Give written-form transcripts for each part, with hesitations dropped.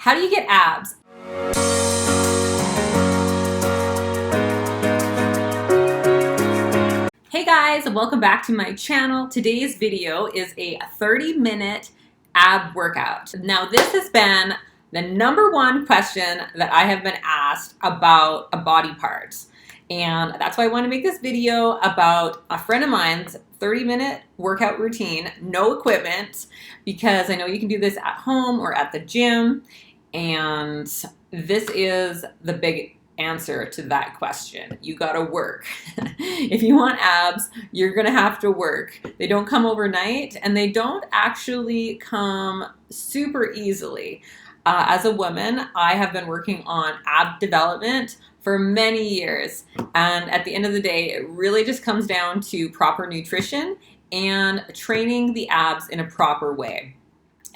How do you get abs? Hey guys, welcome back to my channel. Today's video is a 30-minute ab workout. Now this has been the #1 question that I have been asked about a body part. And that's why I want to make this video about a friend of mine's 30-minute workout routine, no equipment, because I know you can do this at home or at the gym. And this is the big answer to that question. You gotta work. If you want abs, you're gonna have to work. They don't come overnight, and they don't actually come super easily. As a woman, I have been working on ab development for many years, and at the end of the day, it really just comes down to proper nutrition and training the abs in a proper way.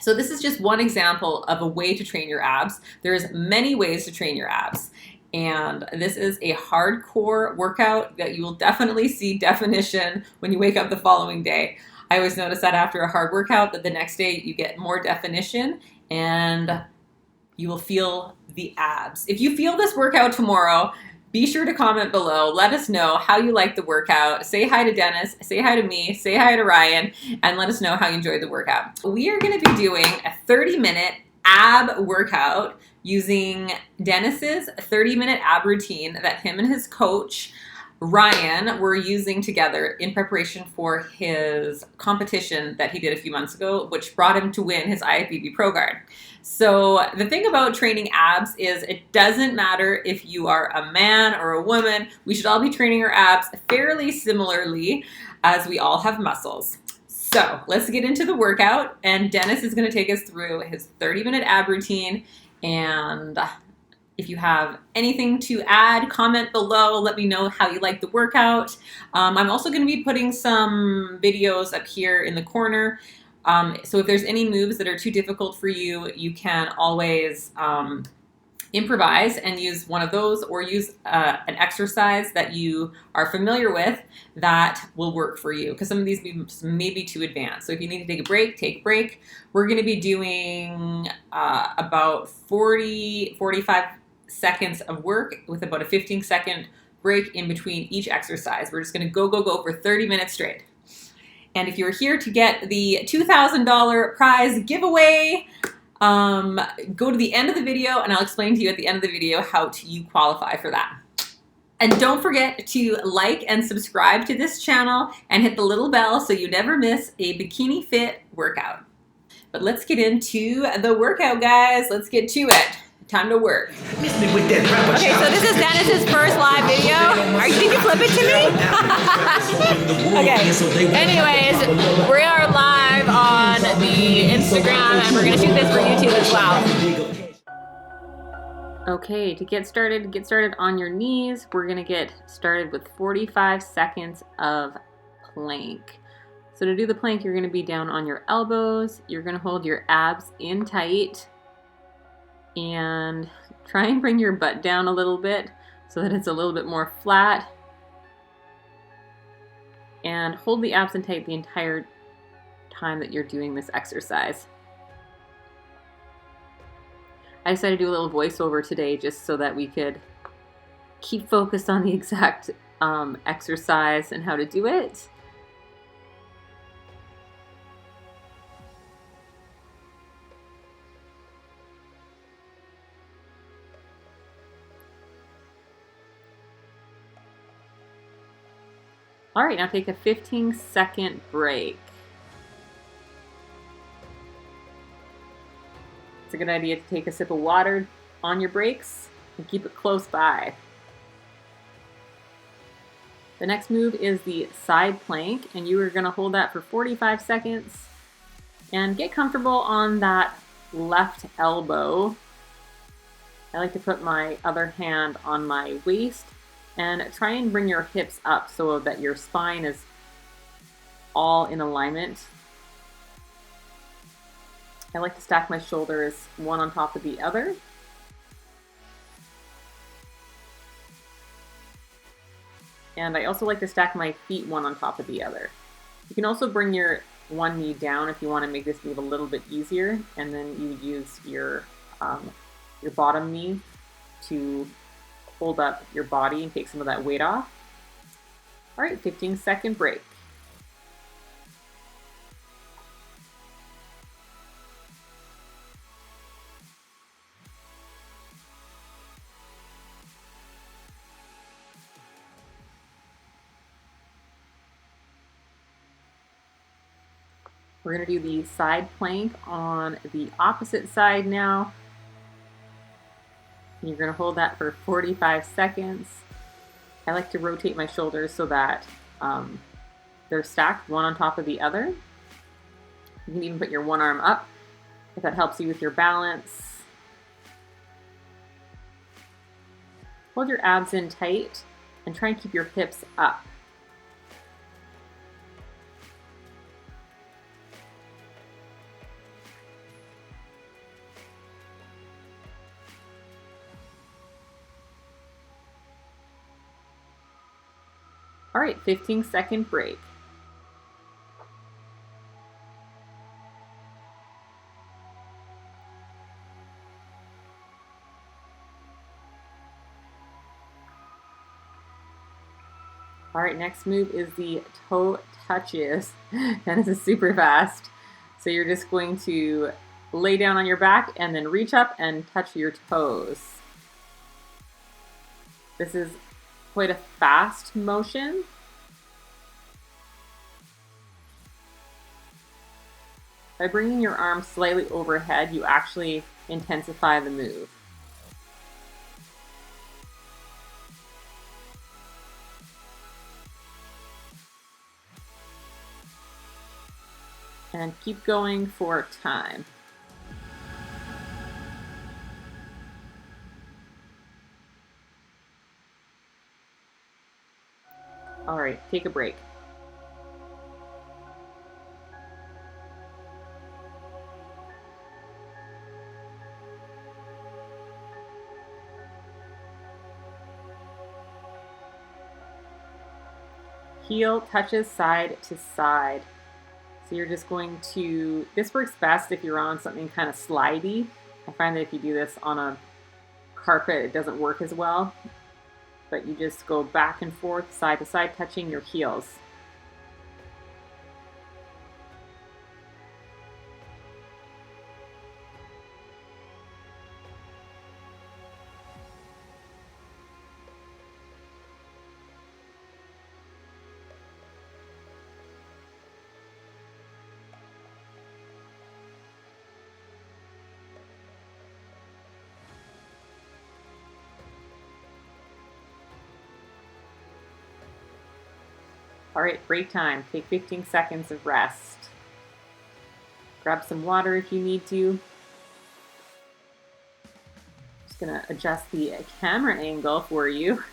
So this is just one example of a way to train your abs. There's many ways to train your abs. And this is a hardcore workout that you will definitely see definition when you wake up the following day. I always notice that after a hard workout that the next day you get more definition and you will feel the abs. If you feel this workout tomorrow, be sure to comment below. Let us know how you like the workout. Say hi to Dennis, say hi to me, say hi to Ryan, and let us know how you enjoyed the workout. We are gonna be doing a 30-minute ab workout using Dennis's 30-minute ab routine that him and his coach, Ryan, were using together in preparation for his competition that he did a few months ago, which brought him to win his IFBB Pro Card. So the thing about training abs is it doesn't matter if you are a man or a woman. We should all be training our abs fairly similarly, as we all have muscles. So let's get into the workout, and Dennis is going to take us through his 30-minute ab routine. And if you have anything to add, comment below. Let me know how you like the workout. I'm also going to be putting some videos up here in the corner. So if there's any moves that are too difficult for you, you can always improvise and use one of those, or use an exercise that you are familiar with that will work for you, because some of these may be too advanced. So if you need to take a break, take a break. We're going to be doing about 45 seconds of work with about a 15-second break in between each exercise. We're just going to go for 30 minutes straight. And if you're here to get the $2,000 prize giveaway, go to the end of the video and I'll explain to you at the end of the video how you qualify for that. And don't forget to like and subscribe to this channel and hit the little bell so you never miss a BikiniFIT workout. But let's get into the workout, guys. Let's get to it. Time to work. Okay, so this is Dennis's first live video. Did you flip it to me? Okay. Anyways, we are live on the Instagram, and we're gonna shoot this for YouTube as well. Okay, to get started on your knees, we're gonna get started with 45 seconds of plank. So to do the plank, you're gonna be down on your elbows. You're gonna hold your abs in tight. And try and bring your butt down a little bit so that it's a little bit more flat. And hold the abs in tight the entire time that you're doing this exercise. I decided to do a little voiceover today just so that we could keep focused on the exact exercise and how to do it. All right, now take a 15-second break. It's a good idea to take a sip of water on your breaks and keep it close by. The next move is the side plank, and you are going to hold that for 45 seconds and get comfortable on that left elbow. I like to put my other hand on my waist and try and bring your hips up so that your spine is all in alignment. I like to stack my shoulders one on top of the other. And I also like to stack my feet one on top of the other. You can also bring your one knee down if you want to make this move a little bit easier, and then you use your your bottom knee to hold up your body and take some of that weight off. All right, 15-second break. We're going to do the side plank on the opposite side now. You're going to hold that for 45 seconds. I like to rotate my shoulders so that they're stacked one on top of the other. You can even put your one arm up if that helps you with your balance. Hold your abs in tight and try and keep your hips up. All right, 15-second break. All right, next move is the toe touches. And this is super fast. So you're just going to lay down on your back and then reach up and touch your toes. This is quite a fast motion. By bringing your arm slightly overhead, you actually intensify the move. And keep going for time. All right, take a break. Heel touches side to side. So you're just going to, this works best if you're on something kind of slidey. I find that if you do this on a carpet, it doesn't work as well. But you just go back and forth, side to side, touching your heels. All right, break time. Take 15 seconds of rest. Grab some water if you need to. Just gonna adjust the camera angle for you.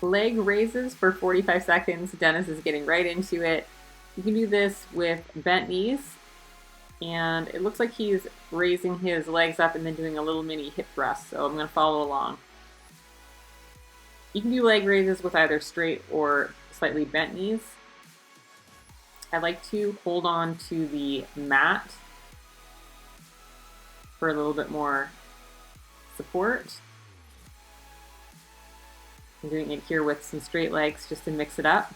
Leg raises for 45 seconds. Dennis is getting right into it. You can do this with bent knees. And it looks like he's raising his legs up and then doing a little mini hip thrust. So I'm gonna follow along. You can do leg raises with either straight or slightly bent knees. I like to hold on to the mat for a little bit more support. I'm doing it here with some straight legs just to mix it up.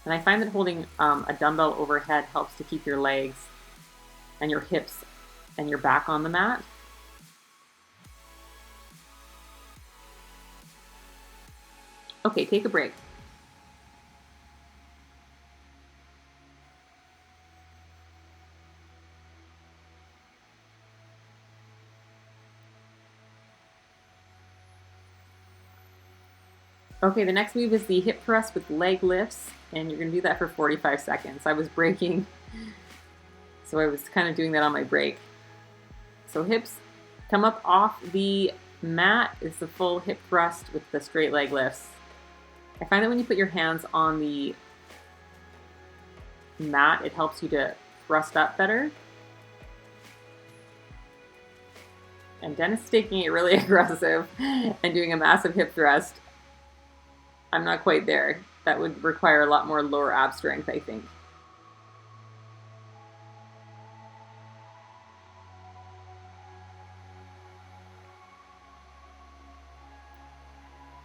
And I find that holding a dumbbell overhead helps to keep your legs and your hips and your back on the mat. Okay, take a break. Okay, the next move is the hip thrust with leg lifts, and you're gonna do that for 45 seconds. I was breaking, so I was kind of doing that on my break. So hips come up off the mat is the full hip thrust with the straight leg lifts. I find that when you put your hands on the mat, it helps you to thrust up better. And Dennis is taking it really aggressive and doing a massive hip thrust. I'm not quite there. That would require a lot more lower ab strength, I think.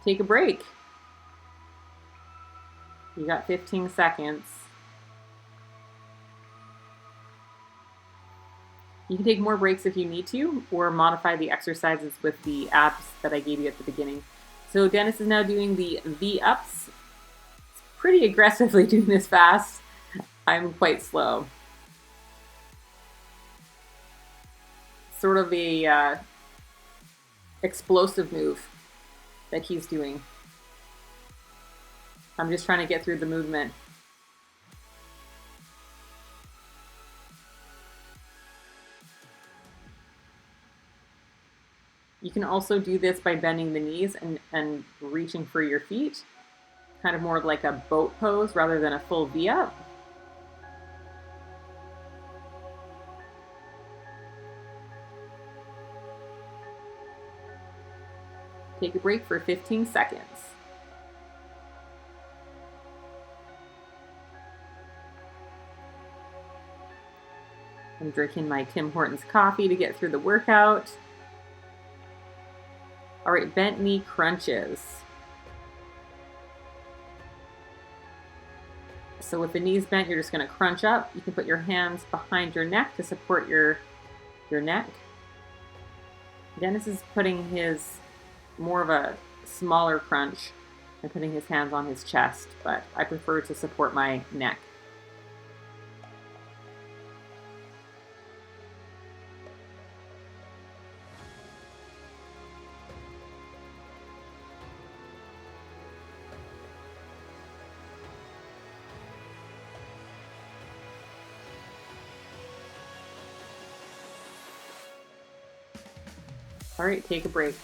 take a break. You got 15 seconds. You can take more breaks if you need to, or modify the exercises with the abs that I gave you at the beginning. So Dennis is now doing the V-ups. Pretty aggressively doing this fast. I'm quite slow. Sort of a explosive move that he's doing. I'm just trying to get through the movement. You can also do this by bending the knees and reaching for your feet. Kind of more like a boat pose rather than a full V-up. Take a break for 15 seconds. I'm drinking my Tim Hortons coffee to get through the workout. All right, bent knee crunches. So with the knees bent, you're just going to crunch up. You can put your hands behind your neck to support your neck. Dennis is putting his more of a smaller crunch and putting his hands on his chest, but I prefer to support my neck. All right, take a break.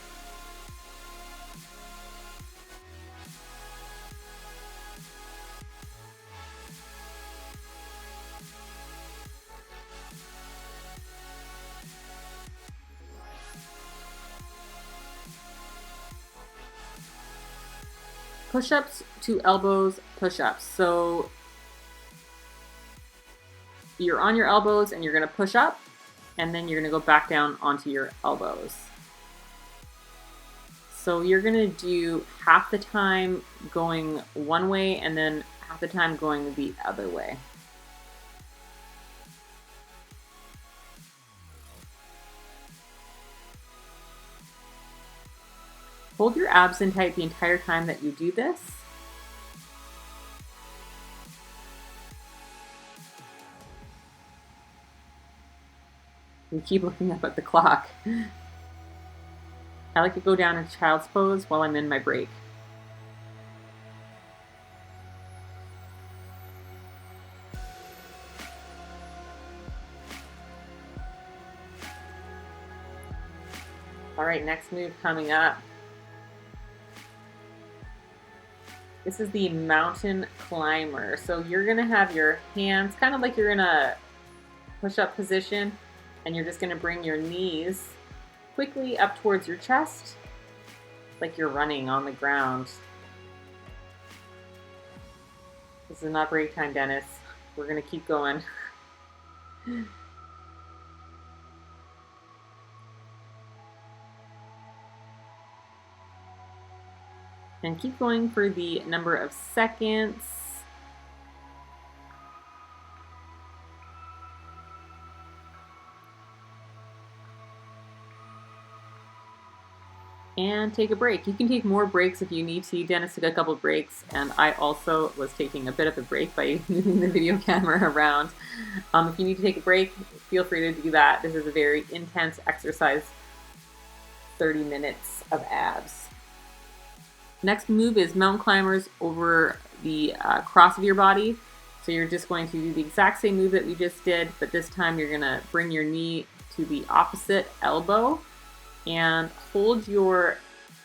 Push-ups to elbows push-ups. So you're on your elbows and you're going to push up, and then you're going to go back down onto your elbows. So you're going to do half the time going one way and then half the time going the other way. Hold your abs in tight the entire time that you do this. You keep looking up at the clock. I like to go down in child's pose while I'm in my break. All right, next move coming up. This is the mountain climber. So you're gonna have your hands kind of like you're in a push-up position, and you're just gonna bring your knees quickly up towards your chest, like you're running on the ground. This is not break time, Dennis. We're gonna keep going. And keep going for the number of seconds. And take a break. You can take more breaks if you need to. Dennis took a couple breaks, and I also was taking a bit of a break by moving the video camera around. If you need to take a break, feel free to do that. This is a very intense exercise, 30 minutes of abs. Next move is mountain climbers over the cross of your body. So you're just going to do the exact same move that we just did, but this time you're gonna bring your knee to the opposite elbow and hold your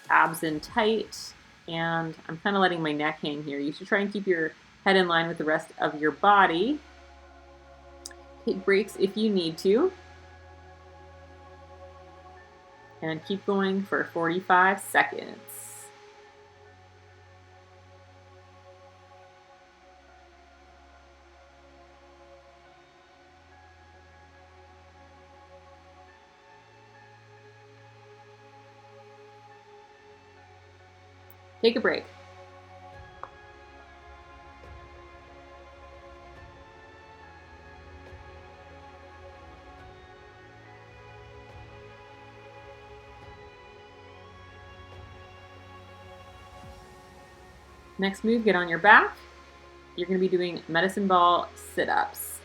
abs in tight. And I'm kind of letting my neck hang here. You should try and keep your head in line with the rest of your body. Take breaks if you need to. And keep going for 45 seconds. Take a break. Next move, get on your back. You're going to be doing medicine ball sit-ups.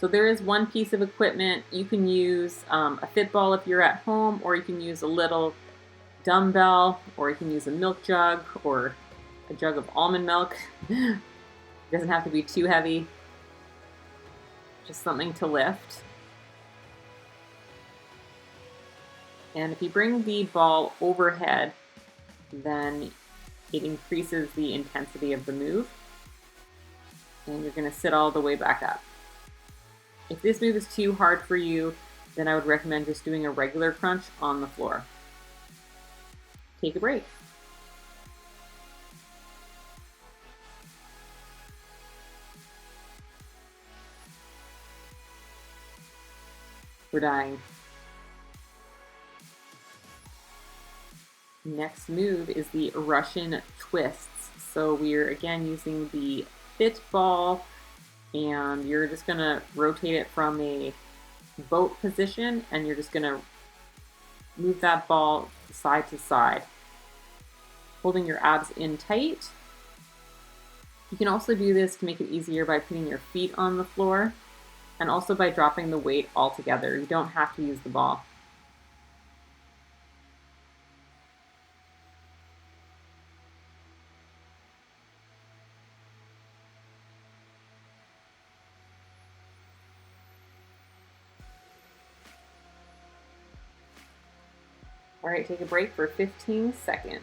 So there is one piece of equipment. You can use a fit ball if you're at home, or you can use a little dumbbell, or you can use a milk jug or a jug of almond milk. It doesn't have to be too heavy. Just something to lift. And if you bring the ball overhead, then it increases the intensity of the move. And you're going to sit all the way back up. If this move is too hard for you, then I would recommend just doing a regular crunch on the floor. Take a break. We're dying. Next move is the Russian twists. So we're again using the fit ball, and you're just gonna rotate it from a boat position, and you're just gonna move that ball side to side, holding your abs in tight. You can also do this to make it easier by putting your feet on the floor, and also by dropping the weight altogether. You don't have to use the ball. All right, take a break for 15 seconds.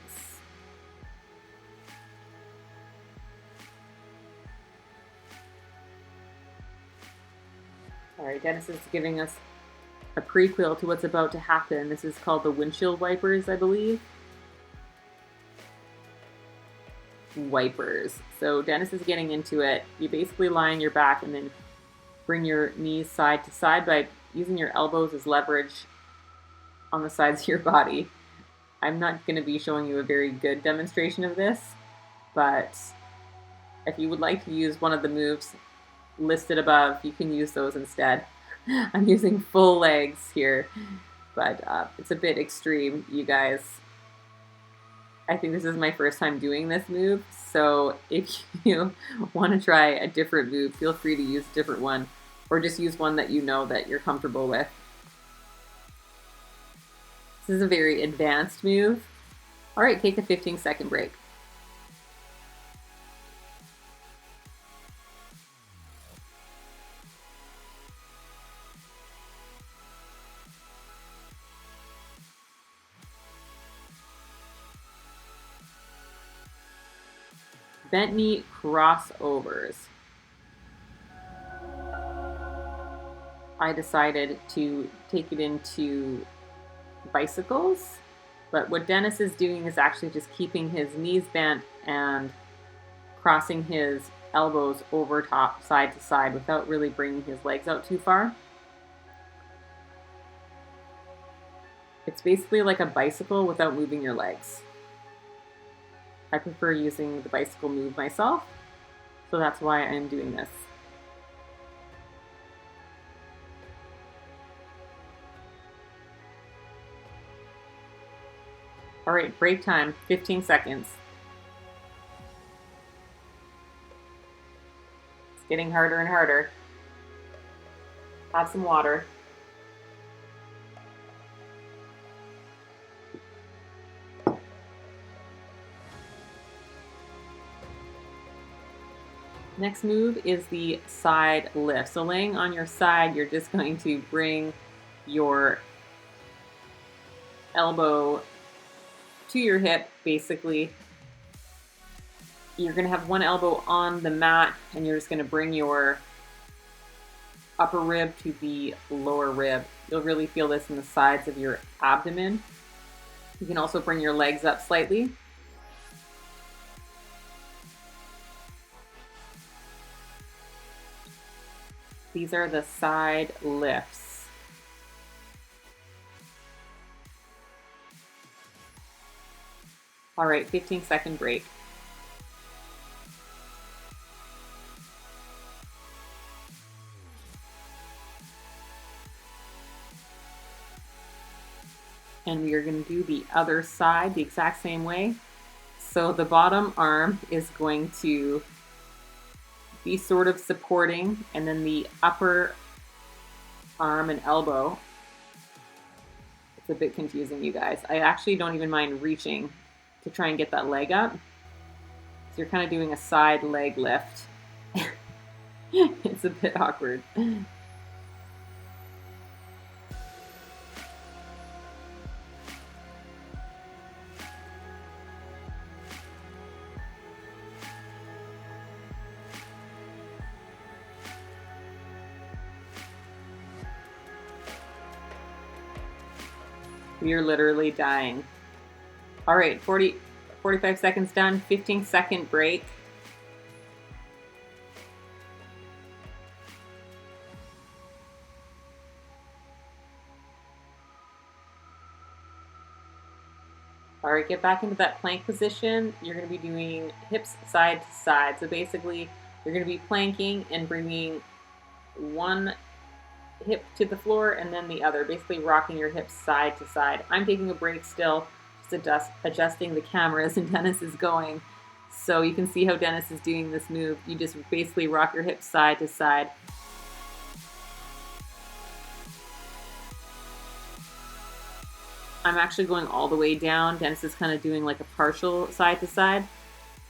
All right, Dennis is giving us a prequel to what's about to happen. This is called the Windshield Wipers, I believe. Wipers. So Dennis is getting into it. You basically lie on your back and then bring your knees side to side by using your elbows as leverage on the sides of your body. I'm not going to be showing you a very good demonstration of this, but if you would like to use one of the moves listed above, you can use those instead. I'm using full legs here, but it's a bit extreme, you guys. I think this is my first time doing this move, so if you want to try a different move, feel free to use a different one, or just use one that you know that you're comfortable with. This is a very advanced move. All right, take a 15-second break. Bent knee crossovers. I decided to take it into bicycles, but what Dennis is doing is actually just keeping his knees bent and crossing his elbows over top, side to side, without really bringing his legs out too far. It's basically like a bicycle without moving your legs. I prefer using the bicycle move myself, so that's why I'm doing this. All right, break time, 15 seconds. It's getting harder and harder. Have some water. Next move is the side lift. So laying on your side, you're just going to bring your elbow to your hip, basically. You're going to have one elbow on the mat, and you're just going to bring your upper rib to the lower rib. You'll really feel this in the sides of your abdomen. You can also bring your legs up slightly. These are the side lifts. All right, 15-second break. And we are going to do the other side the exact same way. So the bottom arm is going to be sort of supporting, and then the upper arm and elbow, it's a bit confusing, you guys. I actually don't even mind reaching to try and get that leg up. So you're kind of doing a side leg lift. It's a bit awkward. We are literally dying. All right, 45 seconds done, 15-second break. All right, get back into that plank position. You're going to be doing hips side to side. So basically, you're going to be planking and bringing one hip to the floor and then the other, basically rocking your hips side to side. I'm taking a break still, just adjusting the cameras, and Dennis is going. So you can see how Dennis is doing this move. You just basically rock your hips side to side. I'm actually going all the way down. Dennis is kind of doing like a partial side to side.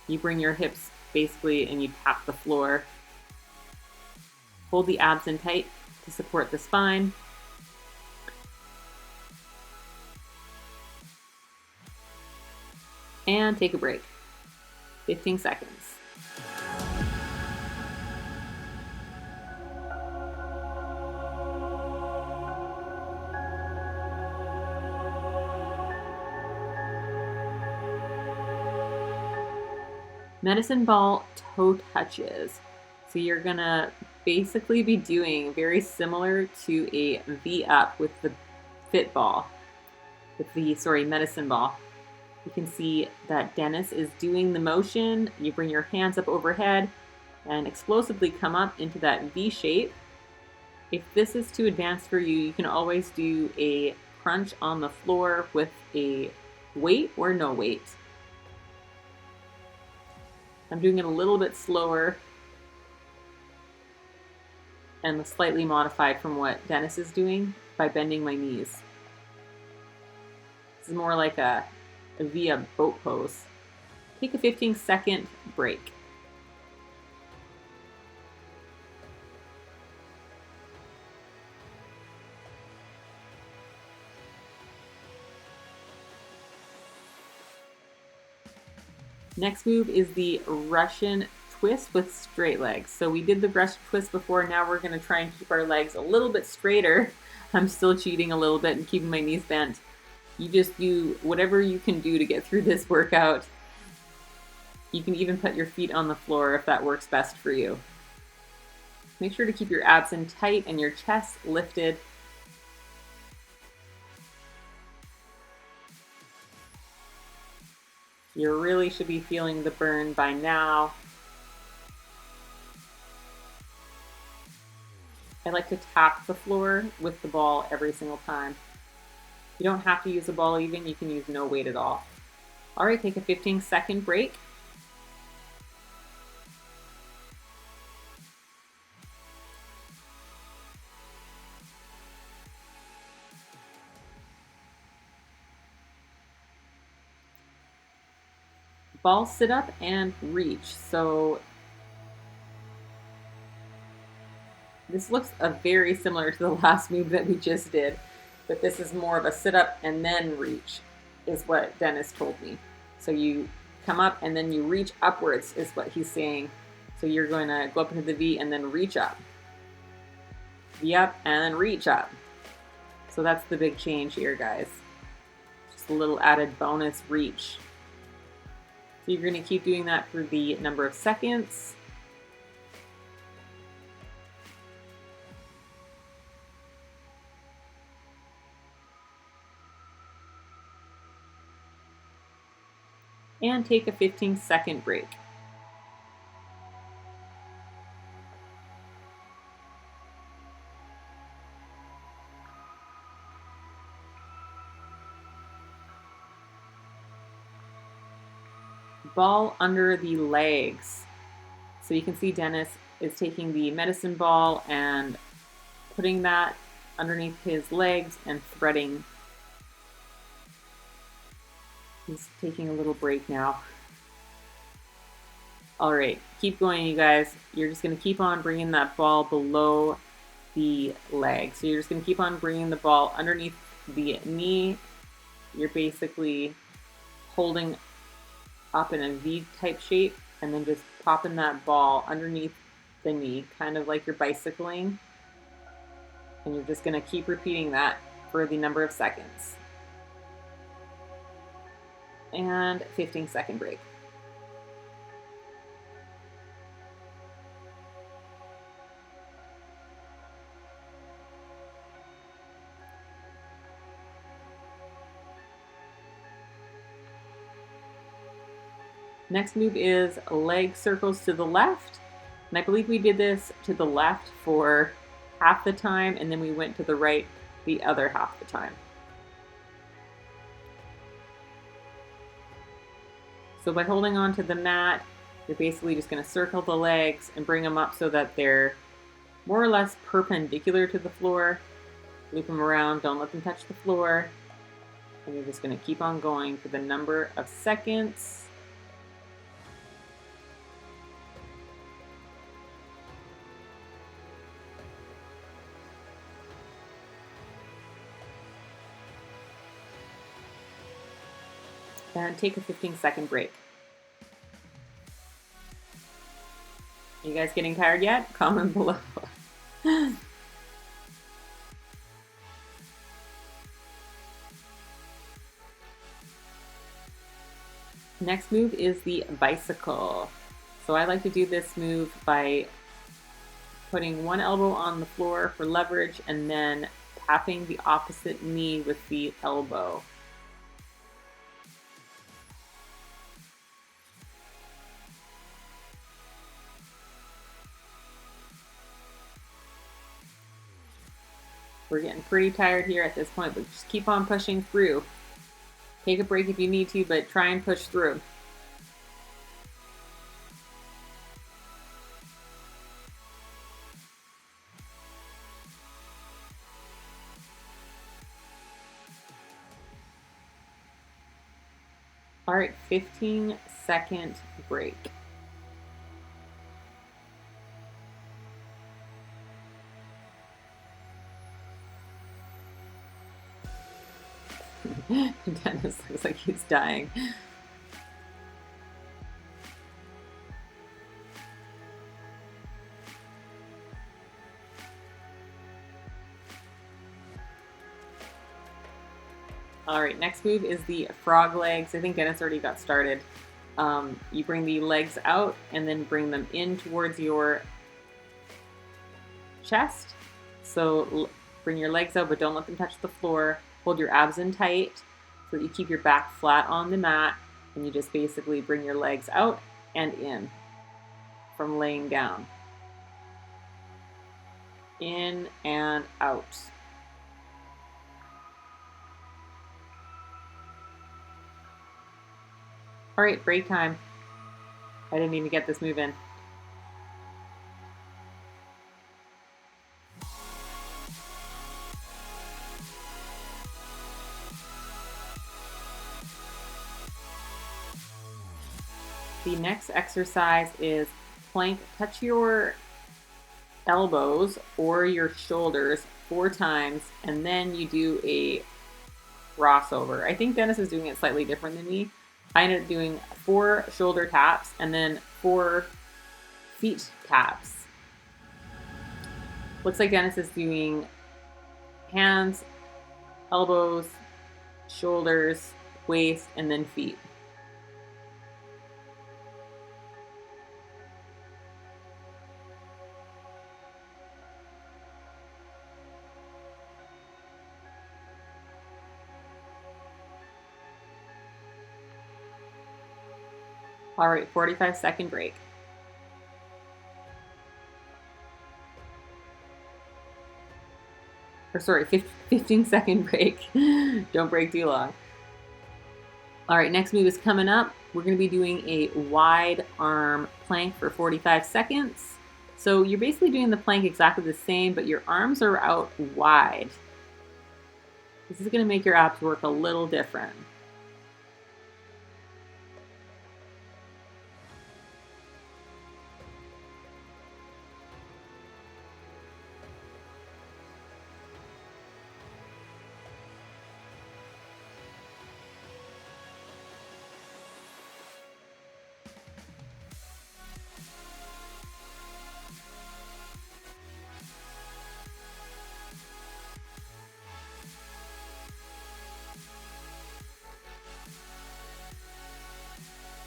You bring your hips basically and you tap the floor. Hold the abs in tight to support the spine. And take a break. 15 seconds. Medicine ball toe touches. So you're gonna basically be doing very similar to a V up with the fit ball, with the, medicine ball. You can see that Dennis is doing the motion. You bring your hands up overhead and explosively come up into that V shape. If this is too advanced for you, you can always do a crunch on the floor with a weight or no weight. I'm doing it a little bit slower and slightly modified from what Dennis is doing by bending my knees. This is more like a via boat pose. Take a 15-second break. Next move is the Russian twist with straight legs. So we did the Russian twist before. Now we're going to try and keep our legs a little bit straighter. I'm still cheating a little bit and keeping my knees bent. You just do whatever you can do to get through this workout. You can even put your feet on the floor if that works best for you. Make sure to keep your abs in tight and your chest lifted. You really should be feeling the burn by now. I like to tap the floor with the ball every single time. You don't have to use a ball even, you can use no weight at all. All right, take a 15-second break. Ball sit up and reach. So this looks very similar to the last move that we just did, but this is more of a sit up and then reach is what Dennis told me. So you come up and then you reach upwards is what he's saying. So you're going to go up into the V and then reach up. V up and then reach up. So that's the big change here, guys. Just a little added bonus reach. So you're going to keep doing that for the number of seconds. and take a 15-second break. Ball under the legs. So you can see Dennis is taking the medicine ball and putting that underneath his legs and threading. He's taking a little break now. All right, keep going, you guys. You're just going to keep on bringing that ball below the leg. So you're just going to keep on bringing the ball underneath the knee. You're basically holding up in a V type shape and then just popping that ball underneath the knee, kind of like you're bicycling. And you're just going to keep repeating that for the number of seconds. And 15-second break. Next move is leg circles to the left. And I believe we did this to the left for half the time, and then we went to the right the other half the time. So by holding on to the mat, you're basically just going to circle the legs and bring them up so that they're more or less perpendicular to the floor. Loop them around, don't let them touch the floor. And you're just going to keep on going for the number of seconds. And take a 15-second break. You guys getting tired yet? Comment below. Next move is the bicycle. So I like to do this move by putting one elbow on the floor for leverage and then tapping the opposite knee with the elbow. We're getting pretty tired here at this point, but just keep on pushing through. Take a break if you need to, but try and push through. All right, 15-second break. Dennis looks like he's dying. All right, next move is the frog legs. I think Dennis already got started. You bring the legs out and then bring them in towards your chest. So bring your legs out, but don't let them touch the floor. Hold your abs in tight so that you keep your back flat on the mat, and you just basically bring your legs out and in from laying down. In and out. All right, break time. I didn't even get this move in. The next exercise is plank. Touch your elbows or your shoulders 4 times, and then you do a crossover. I think Dennis is doing it slightly different than me. I ended up doing 4 shoulder taps and then 4 feet taps. Looks like Dennis is doing hands, elbows, shoulders, waist, and then feet. All right, 45-second break. Or sorry, 15-second break. Don't break too long. All right, next move is coming up. We're gonna be doing a wide arm plank for 45 seconds. So you're basically doing the plank exactly the same, but your arms are out wide. This is gonna make your abs work a little different.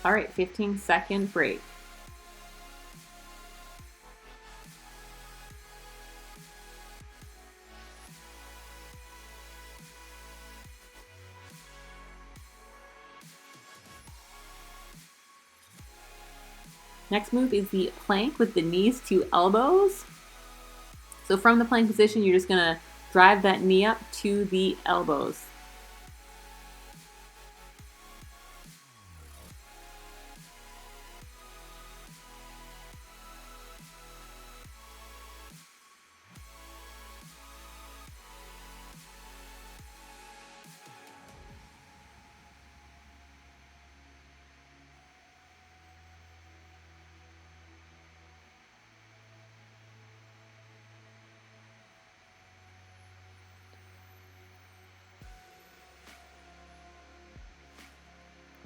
All right, 15-second break. Next move is the plank with the knees to elbows. So from the plank position, you're just gonna drive that knee up to the elbows.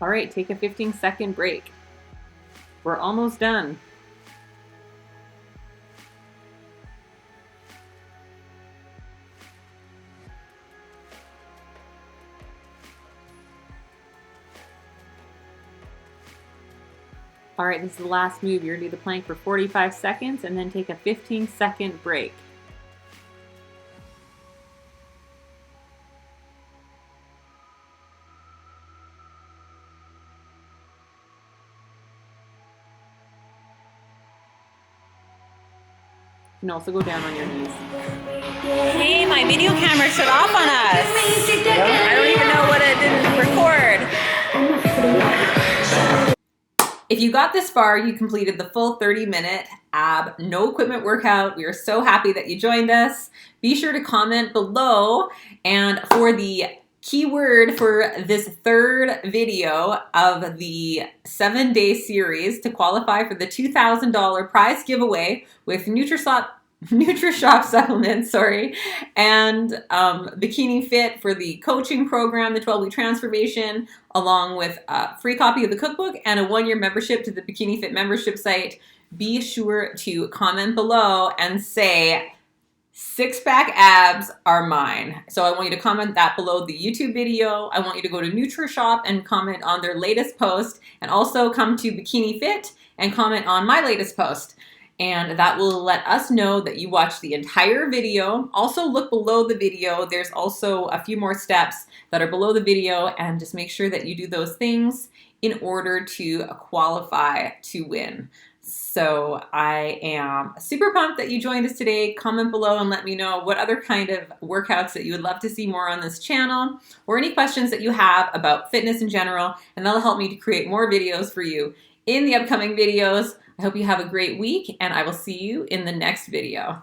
All right, take a 15-second break. We're almost done. All right, this is the last move. You're gonna do the plank for 45 seconds and then take a 15-second break. You can also go down on your knees. Hey, my video camera shut off on us. I don't even know what it didn't record. If you got this far, you completed the full 30-minute ab, no equipment workout. We are so happy that you joined us. Be sure to comment below, and for the keyword for this third video of the 7-day series to qualify for the $2,000 prize giveaway with NutriShop supplements, and BikiniFIT for the coaching program, the 12-week transformation, along with a free copy of the cookbook and a 1-year membership to the BikiniFIT membership site. Be sure to comment below and say, "Six-pack abs are mine." So I want you to comment that below the YouTube video. I want you to go to NutriShop and comment on their latest post, and also come to BikiniFIT and comment on my latest post. And that will let us know that you watched the entire video. Also look below the video. There's also a few more steps that are below the video, and just make sure that you do those things in order to qualify to win. So I am super pumped that you joined us today. Comment below and let me know what other kind of workouts that you would love to see more on this channel, or any questions that you have about fitness in general, and that'll help me to create more videos for you in the upcoming videos. I hope you have a great week, and I will see you in the next video.